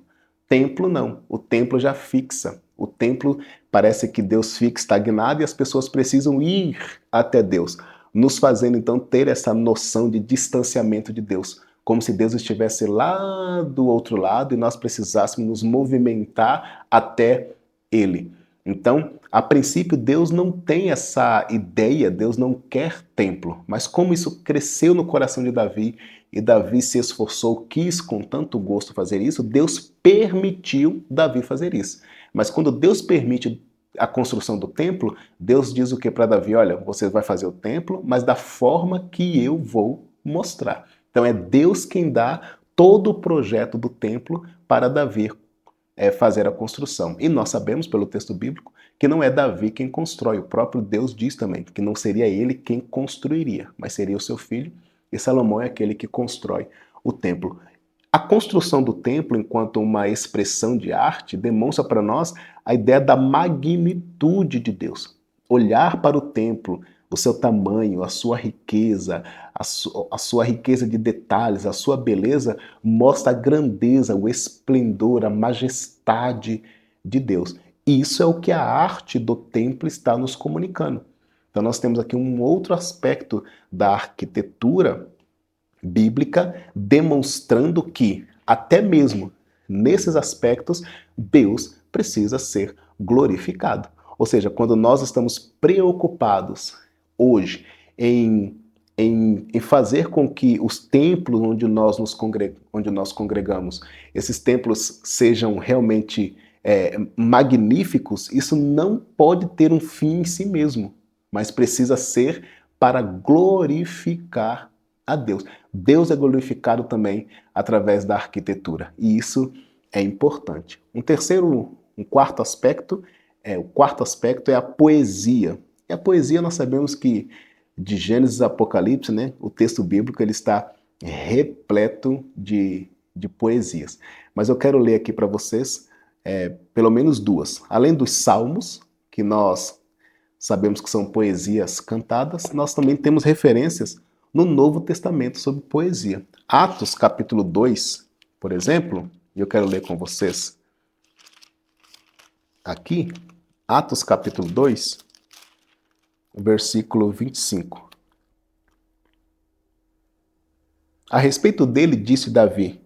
Templo não, o templo já fixa. O templo parece que Deus fica estagnado e as pessoas precisam ir até Deus, nos fazendo então ter essa noção de distanciamento de Deus, como se Deus estivesse lá do outro lado e nós precisássemos nos movimentar até Ele. Então, a princípio, Deus não tem essa ideia, Deus não quer templo, mas como isso cresceu no coração de Davi, e Davi se esforçou, quis com tanto gosto fazer isso, Deus permitiu Davi fazer isso. Mas quando Deus permite a construção do templo, Deus diz o que para Davi? Olha, você vai fazer o templo, mas da forma que eu vou mostrar. Então é Deus quem dá todo o projeto do templo para Davi fazer a construção. E nós sabemos pelo texto bíblico que não é Davi quem constrói. O próprio Deus diz também que não seria ele quem construiria, mas seria o seu filho. E Salomão é aquele que constrói o templo. A construção do templo, enquanto uma expressão de arte, demonstra para nós a ideia da magnitude de Deus. Olhar para o templo, o seu tamanho, a sua riqueza, a sua riqueza de detalhes, a sua beleza, mostra a grandeza, o esplendor, a majestade de Deus. E isso é o que a arte do templo está nos comunicando. Então nós temos aqui um outro aspecto da arquitetura bíblica demonstrando que, até mesmo nesses aspectos, Deus precisa ser glorificado. Ou seja, quando nós estamos preocupados hoje em fazer com que os templos onde nós congregamos, esses templos sejam realmente magníficos, isso não pode ter um fim em si mesmo, mas precisa ser para glorificar a Deus. Deus é glorificado também através da arquitetura, e isso é importante. O quarto aspecto é a poesia. E a poesia nós sabemos que de Gênesis a Apocalipse, né, o texto bíblico ele está repleto de poesias. Mas eu quero ler aqui para vocês pelo menos duas. Além dos salmos, que nós sabemos que são poesias cantadas, nós também temos referências no Novo Testamento sobre poesia. Atos capítulo 2, por exemplo, e eu quero ler com vocês aqui, Atos capítulo 2, versículo 25. A respeito dele, disse Davi,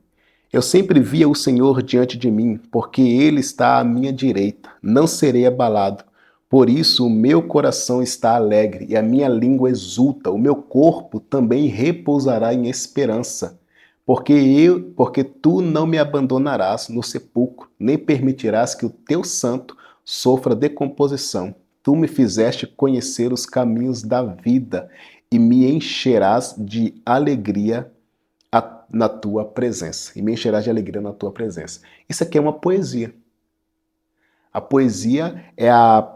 eu sempre via o Senhor diante de mim, porque ele está à minha direita, não serei abalado. Por isso o meu coração está alegre e a minha língua exulta, o meu corpo também repousará em esperança, porque tu não me abandonarás no sepulcro, nem permitirás que o teu santo sofra decomposição. Tu me fizeste conhecer os caminhos da vida e me encherás de alegria na tua presença. E me encherás de alegria na tua presença. Isso aqui é uma poesia. A poesia é a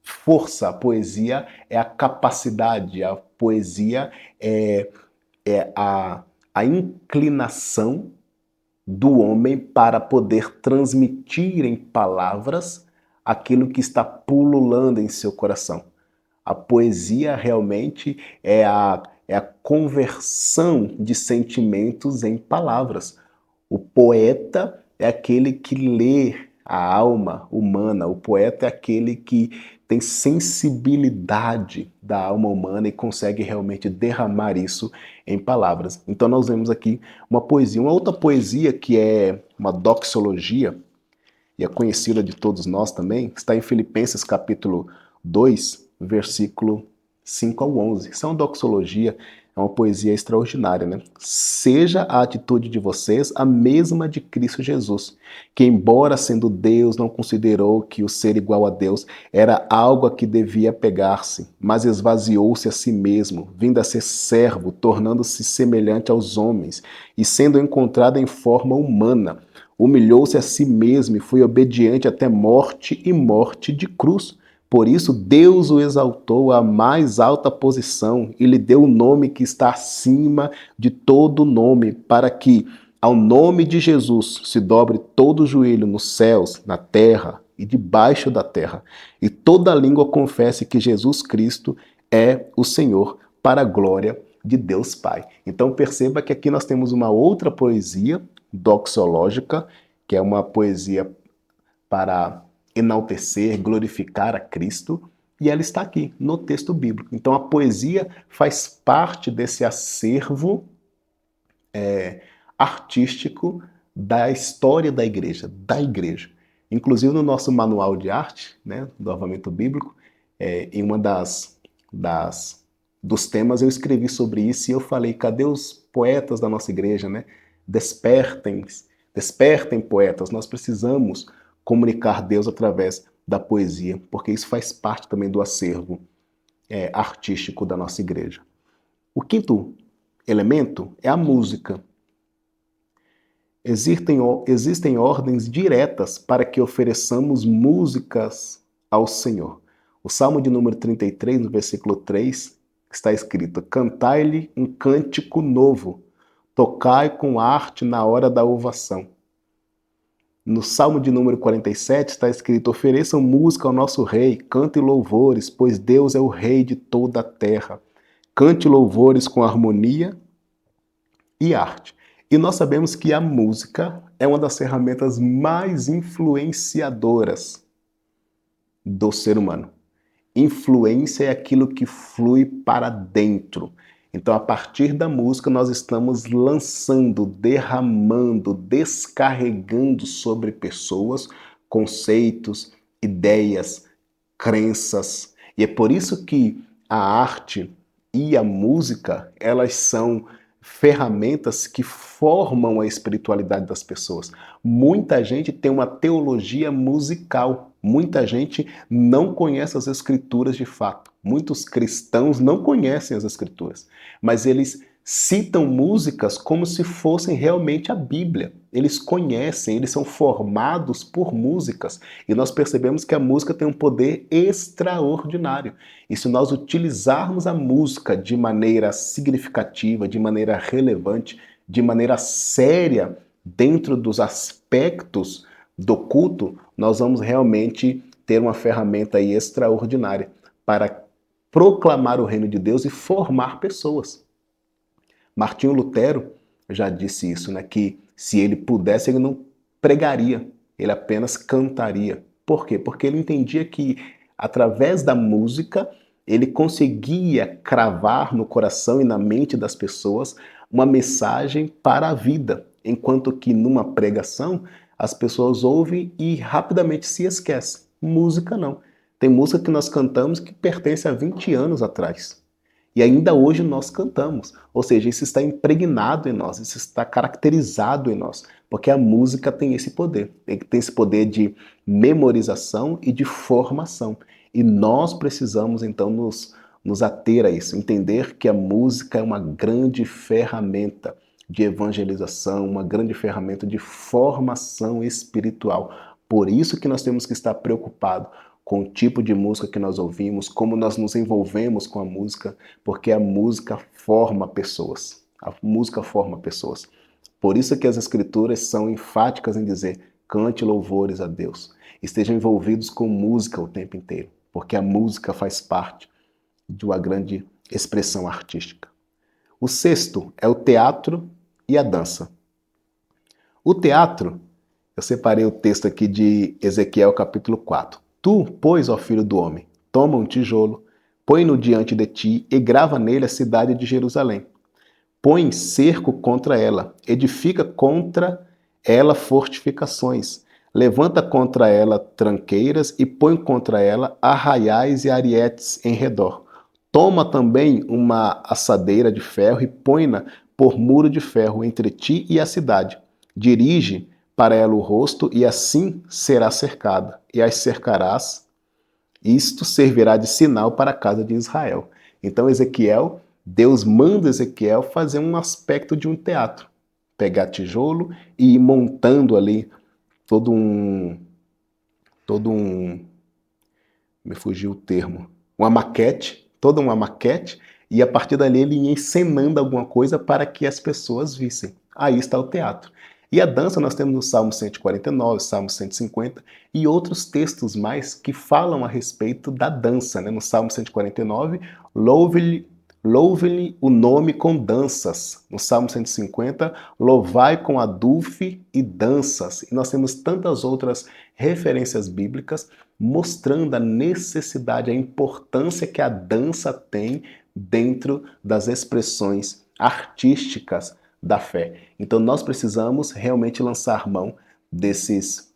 força, a poesia é a capacidade, a poesia é a inclinação do homem para poder transmitir em palavras aquilo que está pululando em seu coração. A poesia realmente é a conversão de sentimentos em palavras. O poeta é aquele que lê a alma humana, o poeta é aquele que tem sensibilidade da alma humana e consegue realmente derramar isso em palavras. Então nós vemos aqui uma poesia. Uma outra poesia que é uma doxologia, e é conhecida de todos nós também, está em Filipenses capítulo 2, versículo 5 ao 11. Isso é uma doxologia, é uma poesia extraordinária, né? Seja a atitude de vocês a mesma de Cristo Jesus, que embora sendo Deus, não considerou que o ser igual a Deus era algo a que devia pegar-se, mas esvaziou-se a si mesmo, vindo a ser servo, tornando-se semelhante aos homens, e sendo encontrado em forma humana, humilhou-se a si mesmo e foi obediente até morte e morte de cruz. Por isso, Deus o exaltou à mais alta posição e lhe deu o nome que está acima de todo nome, para que, ao nome de Jesus, se dobre todo o joelho nos céus, na terra e debaixo da terra, e toda língua confesse que Jesus Cristo é o Senhor, para a glória de Deus Pai. Então perceba que aqui nós temos uma outra poesia doxológica, que é uma poesia para enaltecer, glorificar a Cristo, e ela está aqui no texto bíblico. Então a poesia faz parte desse acervo artístico da história da igreja, Inclusive no nosso manual de arte, né, do Avivamento Bíblico, em uma dos temas eu escrevi sobre isso e eu falei, cadê os poetas da nossa igreja, né? Despertem, despertem poetas, nós precisamos comunicar Deus através da poesia, porque isso faz parte também do acervo artístico da nossa igreja. O quinto elemento é a música. Existem ordens diretas para que ofereçamos músicas ao Senhor. O Salmo de número 33, no versículo 3, está escrito: cantai-lhe um cântico novo, tocai com arte na hora da ovação. No Salmo de número 47 está escrito: ofereçam música ao nosso rei, cante louvores, pois Deus é o rei de toda a terra. Cante louvores com harmonia e arte. E nós sabemos que a música é uma das ferramentas mais influenciadoras do ser humano. Influência é aquilo que flui para dentro. Então, a partir da música, nós estamos lançando, derramando, descarregando sobre pessoas conceitos, ideias, crenças. E é por isso que a arte e a música, elas são ferramentas que formam a espiritualidade das pessoas. Muita gente tem uma teologia musical. Muita gente não conhece as escrituras de fato. Muitos cristãos não conhecem as escrituras, mas eles citam músicas como se fossem realmente a Bíblia. Eles conhecem, eles são formados por músicas. E nós percebemos que a música tem um poder extraordinário. E se nós utilizarmos a música de maneira significativa, de maneira relevante, de maneira séria, dentro dos aspectos do culto, nós vamos realmente ter uma ferramenta aí extraordinária para proclamar o reino de Deus e formar pessoas. Martinho Lutero já disse isso, né? Que se ele pudesse, ele não pregaria, ele apenas cantaria. Por quê? Porque ele entendia que, através da música, ele conseguia cravar no coração e na mente das pessoas uma mensagem para a vida, enquanto que numa pregação as pessoas ouvem e rapidamente se esquecem. Música não. Tem música que nós cantamos que pertence a 20 anos atrás. E ainda hoje nós cantamos. Ou seja, isso está impregnado em nós, isso está caracterizado em nós. Porque a música tem esse poder. Tem esse poder de memorização e de formação. E nós precisamos, então, nos ater a isso. Entender que a música é uma grande ferramenta de evangelização, uma grande ferramenta de formação espiritual. Por isso que nós temos que estar preocupados com o tipo de música que nós ouvimos, como nós nos envolvemos com a música, porque a música forma pessoas. A música forma pessoas. Por isso que as escrituras são enfáticas em dizer: cante louvores a Deus. Estejam envolvidos com música o tempo inteiro, porque a música faz parte de uma grande expressão artística. O sexto é o teatro e a dança. O teatro, eu separei o texto aqui de Ezequiel capítulo 4. Tu, pois, ó filho do homem, toma um tijolo, põe-no diante de ti e grava nele a cidade de Jerusalém. Põe cerco contra ela, edifica contra ela fortificações, levanta contra ela tranqueiras e põe contra ela arraiais e arietes em redor. Toma também uma assadeira de ferro e põe-na por muro de ferro entre ti e a cidade. Dirige para ela o rosto e assim será cercada, e as cercarás. Isto servirá de sinal para a casa de Israel. Então Ezequiel, Deus manda Ezequiel fazer um aspecto de um teatro. Pegar tijolo e ir montando ali todo um... me fugiu o termo. Uma maquete, toda uma maquete, e a partir dali ele ia encenando alguma coisa para que as pessoas vissem. Aí está o teatro. E a dança nós temos no Salmo 149, Salmo 150 e outros textos mais que falam a respeito da dança. Né? No Salmo 149, louve-lhe o nome com danças. No Salmo 150, louvai com adufe e danças. E nós temos tantas outras referências bíblicas mostrando a necessidade, a importância que a dança tem dentro das expressões artísticas da fé. Então nós precisamos realmente lançar mão dessas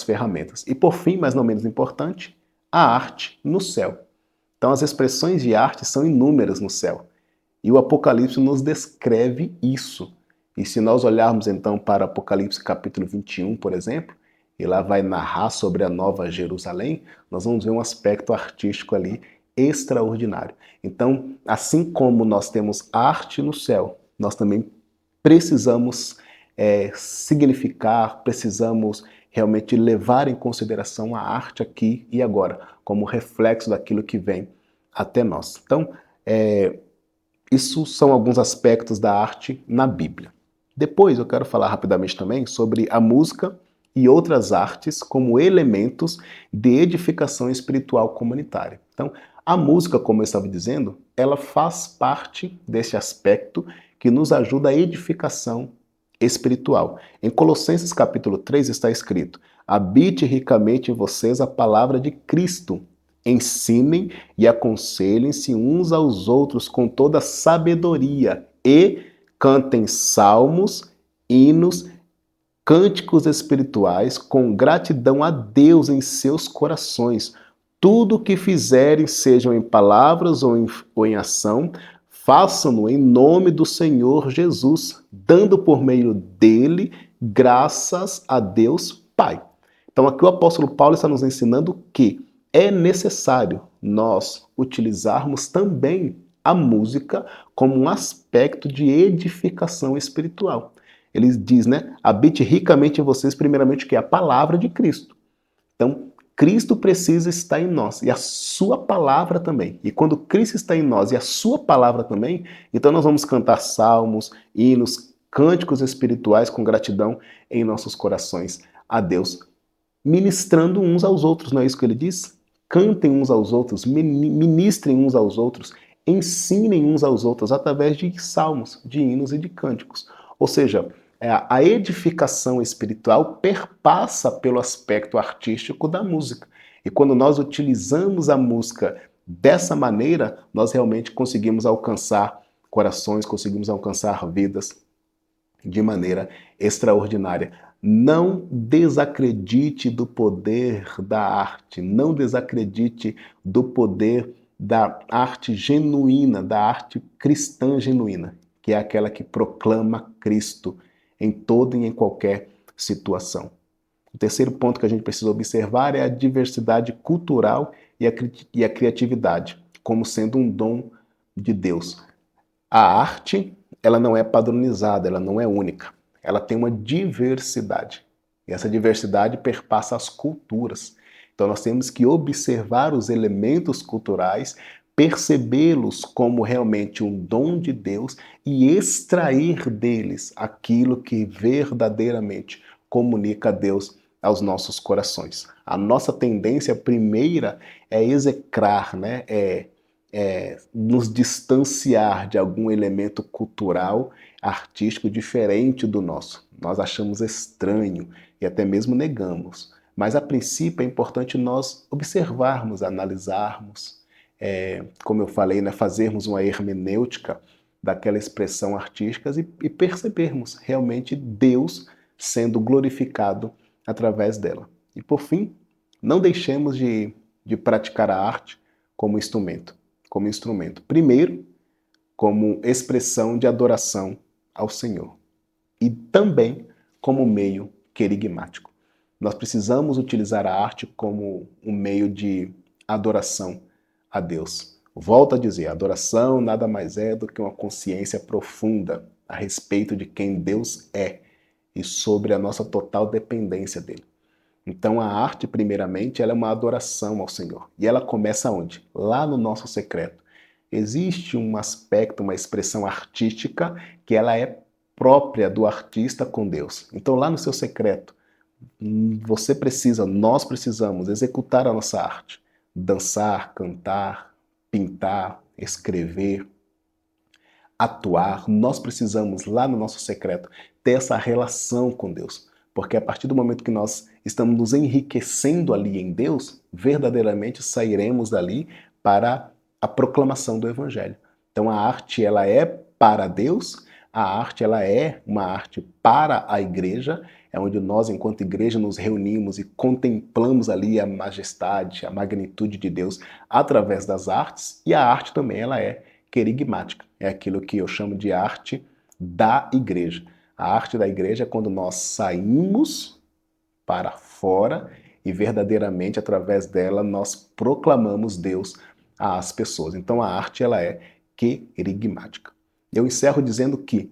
ferramentas. E por fim, mas não menos importante, a arte no céu. Então as expressões de arte são inúmeras no céu. E o Apocalipse nos descreve isso. E se nós olharmos então para Apocalipse capítulo 21, por exemplo, e lá vai narrar sobre a Nova Jerusalém, nós vamos ver um aspecto artístico ali extraordinário. Então, assim como nós temos arte no céu, nós também precisamos significar, precisamos realmente levar em consideração a arte aqui e agora, como reflexo daquilo que vem até nós. Então, isso são alguns aspectos da arte na Bíblia. Depois eu quero falar rapidamente também sobre a música e outras artes como elementos de edificação espiritual comunitária. Então, a música, como eu estava dizendo, ela faz parte desse aspecto que nos ajuda à edificação espiritual. Em Colossenses capítulo 3 está escrito: habite ricamente em vocês a palavra de Cristo. Ensinem e aconselhem-se uns aos outros com toda sabedoria e cantem salmos, hinos, cânticos espirituais com gratidão a Deus em seus corações. Tudo o que fizerem, sejam em palavras ou em ação, façam-no em nome do Senhor Jesus, dando por meio dele graças a Deus Pai. Então aqui o apóstolo Paulo está nos ensinando que é necessário nós utilizarmos também a música como um aspecto de edificação espiritual. Ele diz, né? Habite ricamente em vocês, primeiramente, que é a palavra de Cristo. Então, Cristo precisa estar em nós e a sua palavra também. E quando Cristo está em nós e a sua palavra também, então nós vamos cantar salmos, hinos, cânticos espirituais com gratidão em nossos corações a Deus, ministrando uns aos outros, não é isso que ele diz? Cantem uns aos outros, ministrem uns aos outros, ensinem uns aos outros através de salmos, de hinos e de cânticos. Ou seja, a edificação espiritual perpassa pelo aspecto artístico da música. E quando nós utilizamos a música dessa maneira, nós realmente conseguimos alcançar corações, conseguimos alcançar vidas de maneira extraordinária. Não desacredite do poder da arte, não desacredite do poder da arte genuína, da arte cristã genuína, que é aquela que proclama Cristo em toda e em qualquer situação. O terceiro ponto que a gente precisa observar é a diversidade cultural e a criatividade, como sendo um dom de Deus. A arte, ela não é padronizada, ela não é única. Ela tem uma diversidade. E essa diversidade perpassa as culturas. Então nós temos que observar os elementos culturais, percebê-los como realmente um dom de Deus e extrair deles aquilo que verdadeiramente comunica a Deus aos nossos corações. A nossa tendência primeira é execrar, né? Nos distanciar de algum elemento cultural, artístico diferente do nosso. Nós achamos estranho e até mesmo negamos. Mas a princípio é importante nós observarmos, analisarmos, como eu falei, né, fazermos uma hermenêutica daquela expressão artística e percebermos realmente Deus sendo glorificado através dela. E por fim, não deixemos de praticar a arte como instrumento. Primeiro, como expressão de adoração ao Senhor. E também como meio querigmático. Nós precisamos utilizar a arte como um meio de adoração a Deus. Volto a dizer, a adoração nada mais é do que uma consciência profunda a respeito de quem Deus é e sobre a nossa total dependência dele. Então a arte, primeiramente, ela é uma adoração ao Senhor. E ela começa onde? Lá no nosso secreto. Existe um aspecto, uma expressão artística que ela é própria do artista com Deus. Então lá no seu secreto, nós precisamos executar a nossa arte. Dançar, cantar, pintar, escrever, atuar. Nós precisamos lá no nosso secreto ter essa relação com Deus. Porque a partir do momento que nós estamos nos enriquecendo ali em Deus, verdadeiramente sairemos dali para a proclamação do Evangelho. Então a arte ela é para Deus, a arte ela é uma arte para a igreja, é onde nós, enquanto igreja, nos reunimos e contemplamos ali a majestade, a magnitude de Deus através das artes, e a arte também ela é querigmática, é aquilo que eu chamo de arte da igreja. A arte da igreja é quando nós saímos para fora e verdadeiramente através dela nós proclamamos Deus às pessoas. Então a arte ela é querigmática. Eu encerro dizendo que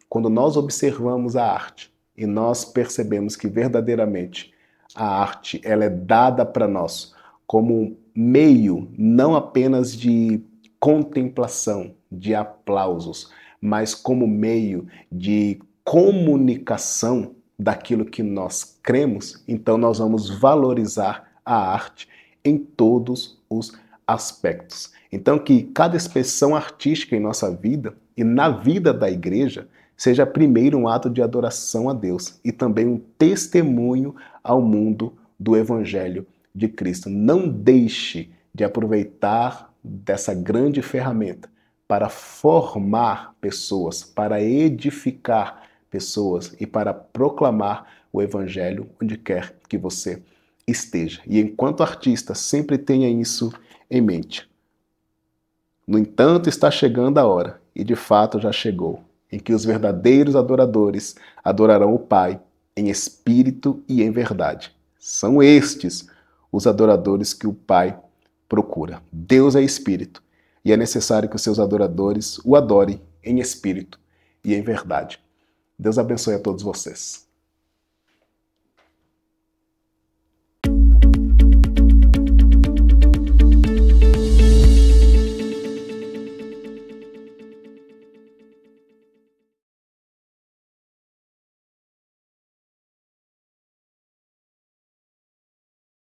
quando nós observamos a arte e nós percebemos que verdadeiramente a arte ela é dada para nós como meio não apenas de contemplação, de aplausos, mas como meio de comunicação daquilo que nós cremos, então nós vamos valorizar a arte em todos os aspectos. Então que cada expressão artística em nossa vida e na vida da igreja seja primeiro um ato de adoração a Deus e também um testemunho ao mundo do Evangelho de Cristo. Não deixe de aproveitar dessa grande ferramenta para formar pessoas, para edificar pessoas e para proclamar o Evangelho onde quer que você esteja. E enquanto artista, sempre tenha isso em mente. No entanto, está chegando a hora, e de fato já chegou, em que os verdadeiros adoradores adorarão o Pai em espírito e em verdade. São estes os adoradores que o Pai procura. Deus é espírito, e é necessário que os seus adoradores o adorem em espírito e em verdade. Deus abençoe a todos vocês.